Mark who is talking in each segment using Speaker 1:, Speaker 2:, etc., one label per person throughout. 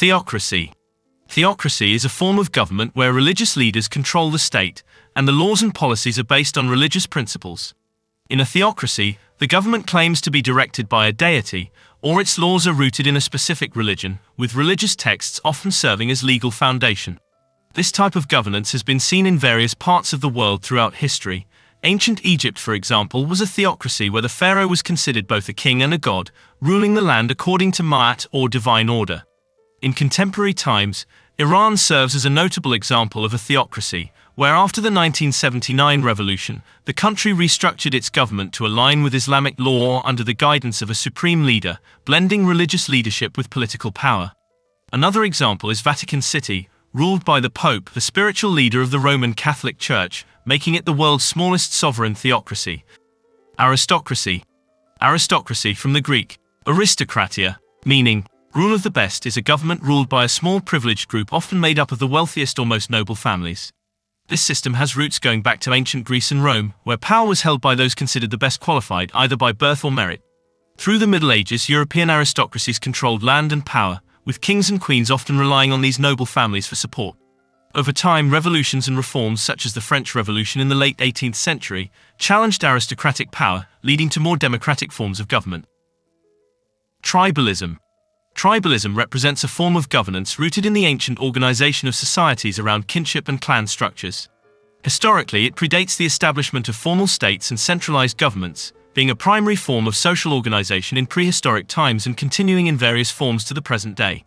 Speaker 1: Theocracy. Theocracy is a form of government where religious leaders control the state, and the laws and policies are based on religious principles. In a theocracy, the government claims to be directed by a deity, or its laws are rooted in a specific religion, with religious texts often serving as legal foundation. This type of governance has been seen in various parts of the world throughout history. Ancient Egypt, for example, was a theocracy where the pharaoh was considered both a king and a god, ruling the land according to Ma'at or divine order. In contemporary times, Iran serves as a notable example of a theocracy, where after the 1979 revolution, the country restructured its government to align with Islamic law under the guidance of a supreme leader, blending religious leadership with political power. Another example is Vatican City, ruled by the Pope, the spiritual leader of the Roman Catholic Church, making it the world's smallest sovereign theocracy. Aristocracy. Aristocracy, from the Greek aristokratia, meaning rule of the best, is a government ruled by a small privileged group often made up of the wealthiest or most noble families. This system has roots going back to ancient Greece and Rome, where power was held by those considered the best qualified, either by birth or merit. Through the Middle Ages, European aristocracies controlled land and power, with kings and queens often relying on these noble families for support. Over time, revolutions and reforms such as the French Revolution in the late 18th century challenged aristocratic power, leading to more democratic forms of government. Tribalism. Tribalism represents a form of governance rooted in the ancient organization of societies around kinship and clan structures. Historically, it predates the establishment of formal states and centralized governments, being a primary form of social organization in prehistoric times and continuing in various forms to the present day.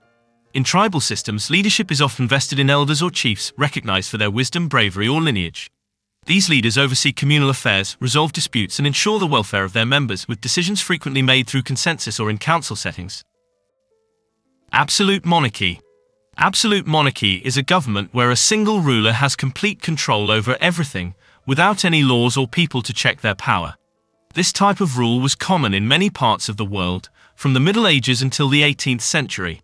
Speaker 1: In tribal systems, leadership is often vested in elders or chiefs, recognized for their wisdom, bravery, or lineage. These leaders oversee communal affairs, resolve disputes, and ensure the welfare of their members, with decisions frequently made through consensus or in council settings. Absolute monarchy. Absolute monarchy is a government where a single ruler has complete control over everything, without any laws or people to check their power. This type of rule was common in many parts of the world, from the Middle Ages until the 18th century.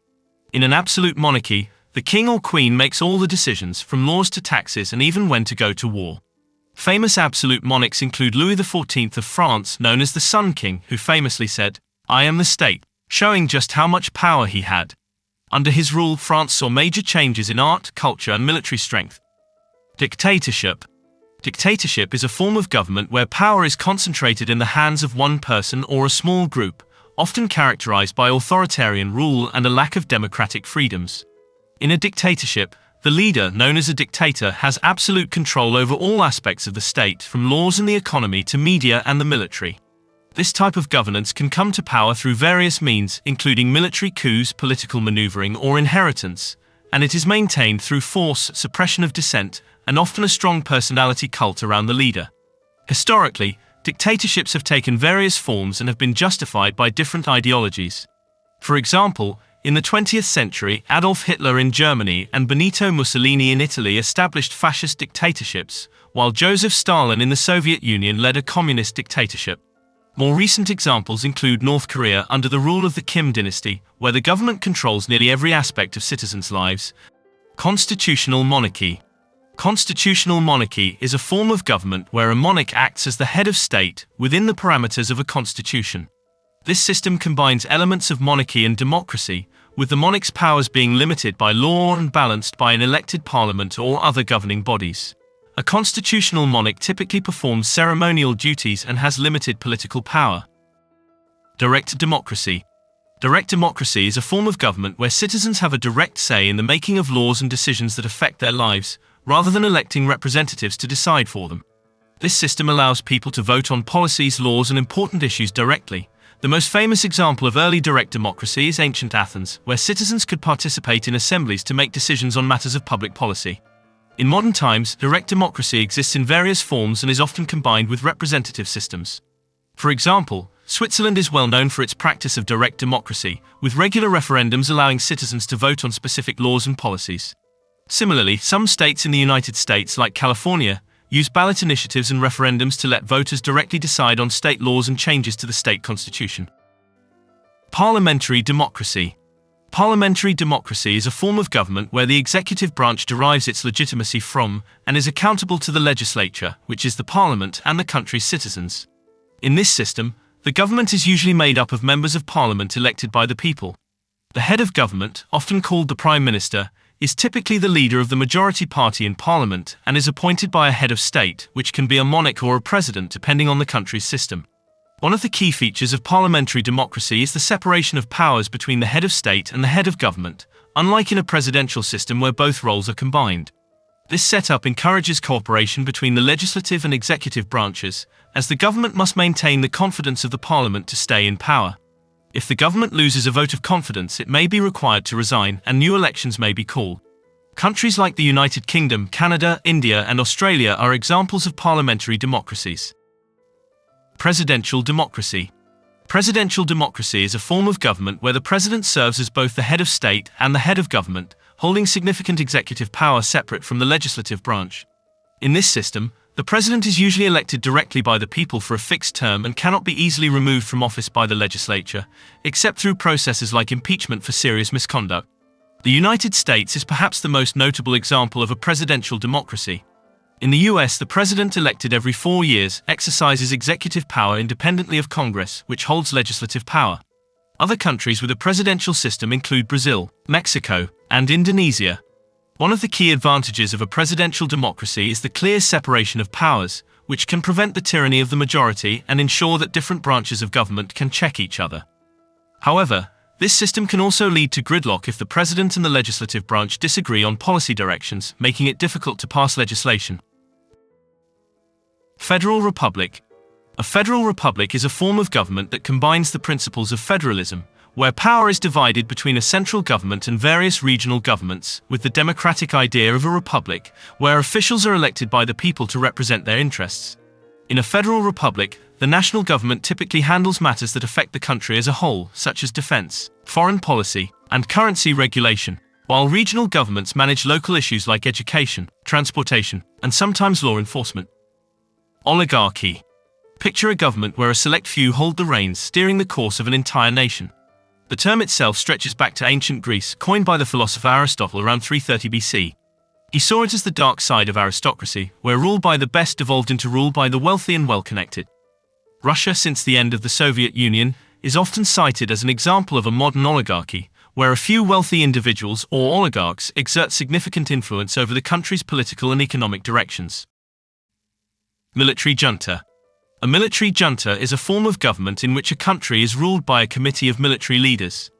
Speaker 1: In an absolute monarchy, the king or queen makes all the decisions, from laws to taxes and even when to go to war. Famous absolute monarchs include Louis XIV of France, known as the Sun King, who famously said, "I am the state," showing just how much power he had. Under his rule, France saw major changes in art, culture, and military strength. Dictatorship. Dictatorship is a form of government where power is concentrated in the hands of one person or a small group, often characterized by authoritarian rule and a lack of democratic freedoms. In a dictatorship, the leader, known as a dictator, has absolute control over all aspects of the state, from laws and the economy to media and the military. This type of governance can come to power through various means, including military coups, political maneuvering, or inheritance, and it is maintained through force, suppression of dissent, and often a strong personality cult around the leader. Historically, dictatorships have taken various forms and have been justified by different ideologies. For example, in the 20th century, Adolf Hitler in Germany and Benito Mussolini in Italy established fascist dictatorships, while Joseph Stalin in the Soviet Union led a communist dictatorship. More recent examples include North Korea under the rule of the Kim dynasty, where the government controls nearly every aspect of citizens' lives. Constitutional monarchy. Constitutional monarchy is a form of government where a monarch acts as the head of state within the parameters of a constitution. This system combines elements of monarchy and democracy, with the monarch's powers being limited by law and balanced by an elected parliament or other governing bodies. A constitutional monarch typically performs ceremonial duties and has limited political power. Direct democracy. Direct democracy is a form of government where citizens have a direct say in the making of laws and decisions that affect their lives, rather than electing representatives to decide for them. This system allows people to vote on policies, laws, and important issues directly. The most famous example of early direct democracy is ancient Athens, where citizens could participate in assemblies to make decisions on matters of public policy. In modern times, direct democracy exists in various forms and is often combined with representative systems. For example, Switzerland is well known for its practice of direct democracy, with regular referendums allowing citizens to vote on specific laws and policies. Similarly, some states in the United States, like California, use ballot initiatives and referendums to let voters directly decide on state laws and changes to the state constitution. Parliamentary democracy. Parliamentary democracy is a form of government where the executive branch derives its legitimacy from and is accountable to the legislature, which is the parliament, and the country's citizens. In this system, the government is usually made up of members of parliament elected by the people. The head of government, often called the Prime Minister, is typically the leader of the majority party in Parliament and is appointed by a head of state, which can be a monarch or a president depending on the country's system. One of the key features of parliamentary democracy is the separation of powers between the head of state and the head of government, unlike in a presidential system where both roles are combined. This setup encourages cooperation between the legislative and executive branches, as the government must maintain the confidence of the parliament to stay in power. If the government loses a vote of confidence, it may be required to resign and new elections may be called. Countries like the United Kingdom, Canada, India, and Australia are examples of parliamentary democracies. Presidential democracy. Presidential democracy is a form of government where the president serves as both the head of state and the head of government, holding significant executive power separate from the legislative branch. In this system, the president is usually elected directly by the people for a fixed term and cannot be easily removed from office by the legislature, except through processes like impeachment for serious misconduct. The United States is perhaps the most notable example of a presidential democracy. In the US, the president, elected every 4 years, exercises executive power independently of Congress, which holds legislative power. Other countries with a presidential system include Brazil, Mexico, and Indonesia. One of the key advantages of a presidential democracy is the clear separation of powers, which can prevent the tyranny of the majority and ensure that different branches of government can check each other. However, this system can also lead to gridlock if the president and the legislative branch disagree on policy directions, making it difficult to pass legislation. Federal Republic. A federal republic is a form of government that combines the principles of federalism, where power is divided between a central government and various regional governments, with the democratic idea of a republic, where officials are elected by the people to represent their interests. In a federal republic, the national government typically handles matters that affect the country as a whole, such as defense, foreign policy, and currency regulation, while regional governments manage local issues like education, transportation, and sometimes law enforcement. Oligarchy. Picture a government where a select few hold the reins, steering the course of an entire nation. The term itself stretches back to ancient Greece, coined by the philosopher Aristotle around 330 BC. He saw it as the dark side of aristocracy, where rule by the best devolved into rule by the wealthy and well-connected. Russia, since the end of the Soviet Union, is often cited as an example of a modern oligarchy, where a few wealthy individuals or oligarchs exert significant influence over the country's political and economic directions. Military junta. A military junta is a form of government in which a country is ruled by a committee of military leaders.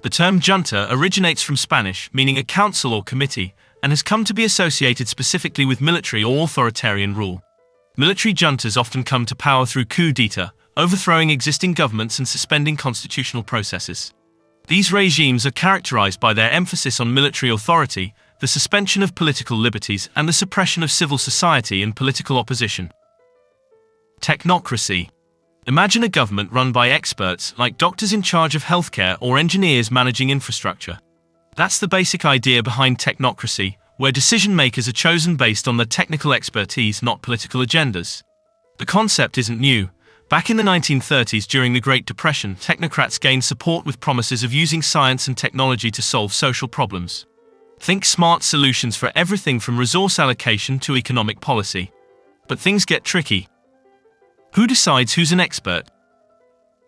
Speaker 1: The term junta originates from Spanish, meaning a council or committee, and has come to be associated specifically with military or authoritarian rule. Military juntas often come to power through coup d'état, overthrowing existing governments and suspending constitutional processes. These regimes are characterized by their emphasis on military authority, the suspension of political liberties, and the suppression of civil society and political opposition. Technocracy. Imagine a government run by experts, like doctors in charge of healthcare or engineers managing infrastructure. That's the basic idea behind technocracy, where decision-makers are chosen based on their technical expertise, not political agendas. The concept isn't new. Back in the 1930s, during the Great Depression, technocrats gained support with promises of using science and technology to solve social problems. Think smart solutions for everything from resource allocation to economic policy. But things get tricky. Who decides who's an expert?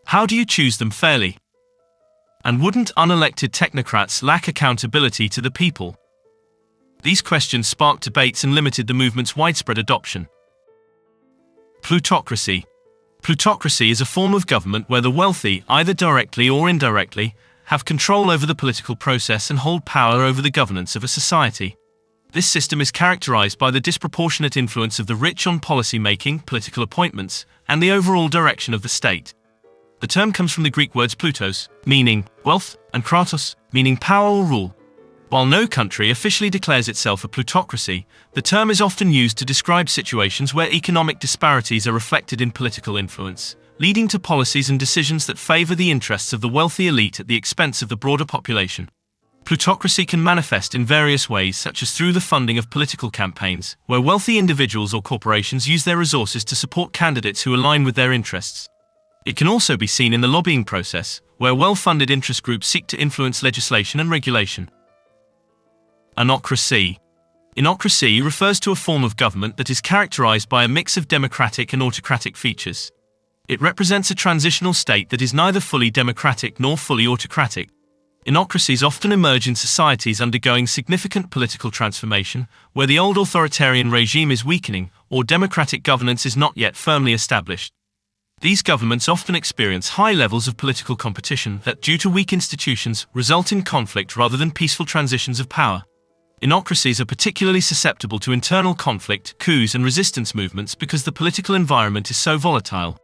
Speaker 1: How do you choose them fairly? And wouldn't unelected technocrats lack accountability to the people? These questions sparked debates and limited the movement's widespread adoption. Plutocracy. Plutocracy is a form of government where the wealthy, either directly or indirectly, have control over the political process and hold power over the governance of a society. This system is characterized by the disproportionate influence of the rich on policy-making, political appointments, and the overall direction of the state. The term comes from the Greek words plutos, meaning wealth, and kratos, meaning power or rule. While no country officially declares itself a plutocracy, the term is often used to describe situations where economic disparities are reflected in political influence, leading to policies and decisions that favor the interests of the wealthy elite at the expense of the broader population. Plutocracy can manifest in various ways, such as through the funding of political campaigns, where wealthy individuals or corporations use their resources to support candidates who align with their interests. It can also be seen in the lobbying process, where well-funded interest groups seek to influence legislation and regulation. Anocracy. Anocracy refers to a form of government that is characterized by a mix of democratic and autocratic features. It represents a transitional state that is neither fully democratic nor fully autocratic. Anocracies often emerge in societies undergoing significant political transformation, where the old authoritarian regime is weakening or democratic governance is not yet firmly established. These governments often experience high levels of political competition that, due to weak institutions, result in conflict rather than peaceful transitions of power. Anocracies are particularly susceptible to internal conflict, coups, and resistance movements because the political environment is so volatile.